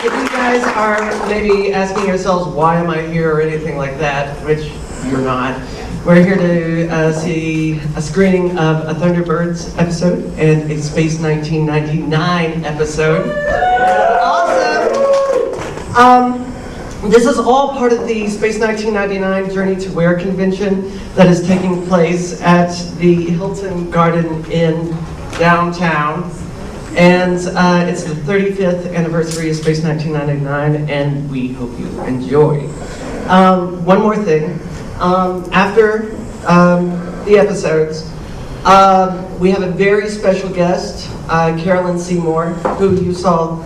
If you guys are maybe asking yourselves, why am I here or anything like that, which you're not, we're here to see a screening of a Thunderbirds episode and a Space 1999 episode. Awesome! This is all part of the Space 1999 Journey to Where convention that is taking place at the Hilton Garden Inn downtown. And it's the 35th anniversary of Space 1999, and we hope you enjoy. One more thing. After the episodes, we have a very special guest, Carolyn Seymour, who you saw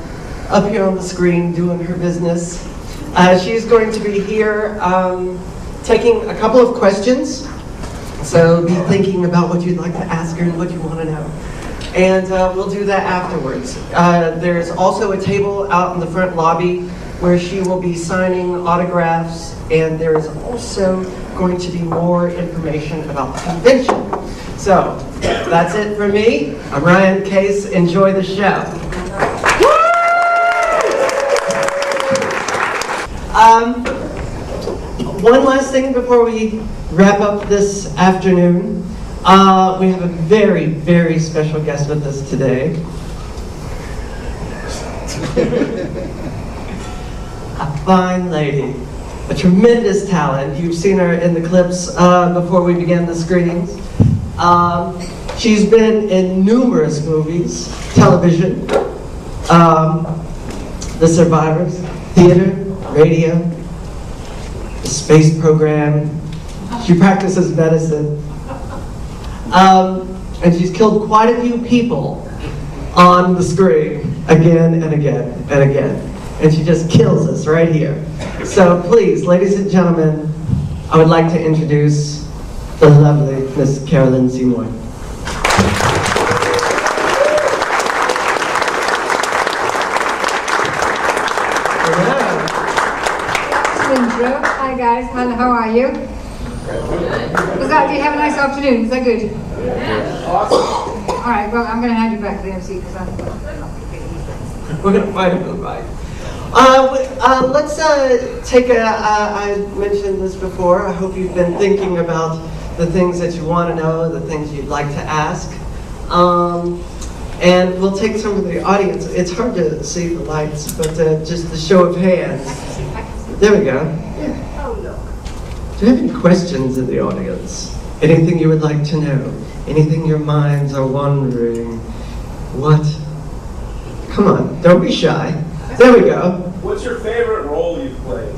up here on the screen doing her business. She's going to be here taking a couple of questions. So be thinking about what you'd like to ask her and what you want to know. And we'll do that afterwards. There's also a table out in the front lobby where she will be signing autographs, and there is also going to be more information about the convention. So that's it for me. I'm Ryan Case. Enjoy the show. One last thing before we wrap up this afternoon. We have a very, very special guest with us today. A fine lady, a tremendous talent. You've seen her in the clips before we began the screenings. She's been in numerous movies, television, The Survivors, theater, radio, the space program. She practices medicine. And she's killed quite a few people on the screen again and again and again. And she just kills us right here. So please, ladies and gentlemen, I would like to introduce the lovely Miss Carolyn Seymour. Hi guys, hello, how are you? Do you have a nice afternoon? Is that good? Yeah. Awesome. All right, well, I'm going to hand you back to the MC because I'm We're going to fight it right. Let's take I mentioned this before. I hope you've been thinking about the things that you want to know, the things you'd like to ask. And we'll take some of the audience. It's hard to see the lights, but just the show of hands. There we go. Yeah. Oh, look. Do you have any questions in the audience? Anything you would like to know? Anything your minds are wondering? What? Come on, don't be shy. There we go. What's your favorite role you've played?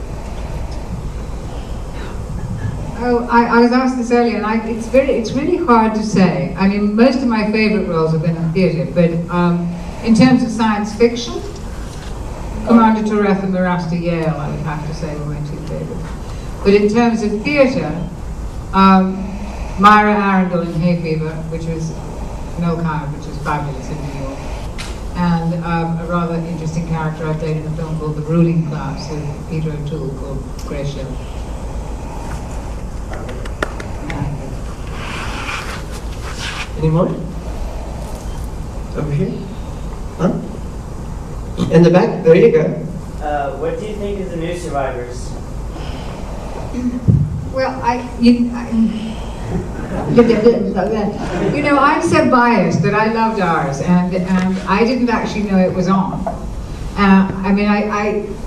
Oh, I was asked this earlier, and it's really hard to say. I mean, most of my favorite roles have been in theatre, but in terms of science fiction, Commander Toreth and Mirasta Yale, I would have to say, were my two favorites. But in terms of theatre, Myra Arundel in Hay Fever, which was Noel Coward, which was fabulous in New York, and a rather interesting character I played in a film called The Ruling Class with Peter O'Toole called Grey Show. Any more? Over here? Huh? In the back? There you go. What do you think of the new Survivors? Well, you know, I'm so biased that I loved ours, and I didn't actually know it was on. I mean,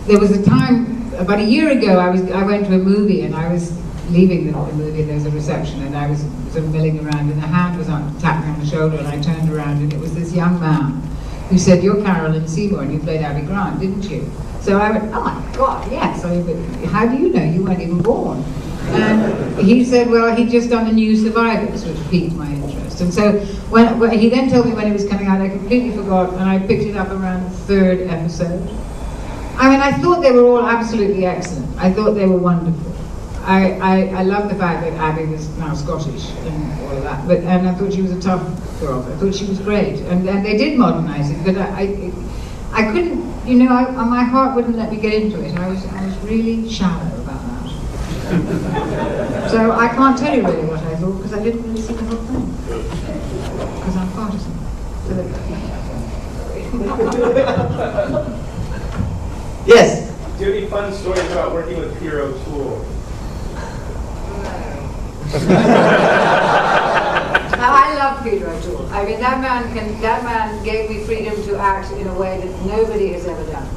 there was a time about a year ago. I went to a movie, and I was leaving the movie. There was a reception, and I was sort of milling around, and a hand was tapped me on the shoulder, and I turned around, and it was this young man who said, "You're Carolyn Seymour, and you played Abby Grant, didn't you?" So I went, "Oh my God, yes." I went, "How do you know? You weren't even born." And he said, well, he'd just done the new Survivors, which piqued my interest. And so when he then told me when it was coming out, I completely forgot, and I picked it up around the third episode. I mean, I thought they were all absolutely excellent. I thought they were wonderful. I love the fact that Abby was now Scottish and all of that, and I thought she was a tough girl. I thought she was great, and they did modernize it, but I couldn't, you know, my heart wouldn't let me get into it. I was really shallow about that. So I can't tell you really what I thought because I didn't really see the whole thing. Because I'm partisan. So Yes. Do you have any fun stories about working with Peter O'Toole? I love Peter O'Toole. I mean, that man gave me freedom to act in a way that nobody has ever done.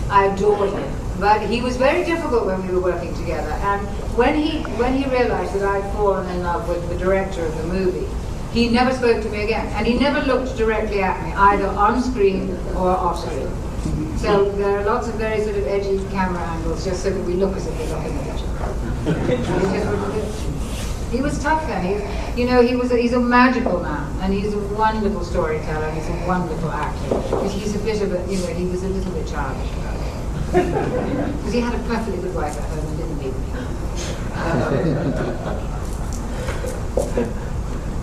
I adored him. But he was very difficult when we were working together. And when he realized that I'd fallen in love with the director of the movie, he never spoke to me again. And he never looked directly at me, either on screen or off screen. So there are lots of very sort of edgy camera angles just so that we look as if we're looking at each other. He just wouldn't do it. He was tough then. He's a magical man, and he's a wonderful storyteller. He's a wonderful actor. But he's a bit of a, he was a little bit childish about it. Because he had a perfectly good wife at home and didn't leave me.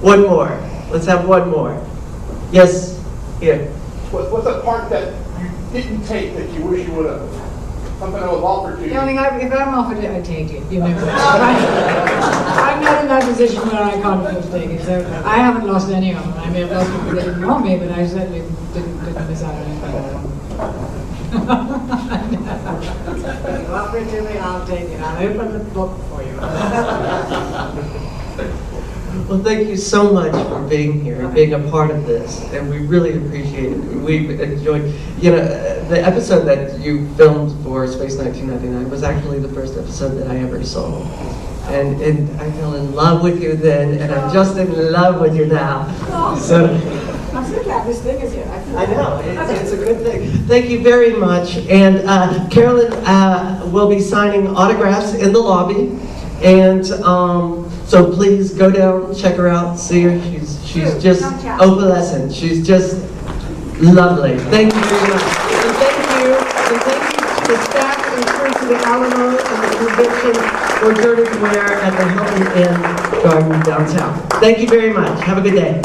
One more. Let's have one more. Yes, here. What's a part that you didn't take that you wish you would have? Something that was offered to you? Darling, if I'm offered it, I take it. You know that. I'm not in that position where I can't afford to take it. So I haven't lost any of them. I may have lost people that didn't want me, but I certainly didn't miss out on anything. You offer it to me, I'll take it. I'll open the book for you. Well, thank you so much for being here and being a part of this, and we really appreciate it. We've enjoyed, the episode that you filmed for Space 1999 was actually the first episode that I ever saw. And I fell in love with you then, and I'm just in love with you now. So, I'm so glad this thing is here. I know, it's a good thing. Thank you very much. And Carolyn will be signing autographs in the lobby. And so please go down, check her out, see her. She's just opalescent. She's just lovely. Thank you very much. And thank you to the staff and crew to the Alamo and the convention for Journey to Where at the Hilton Inn Garden downtown. Thank you very much. Have a good day.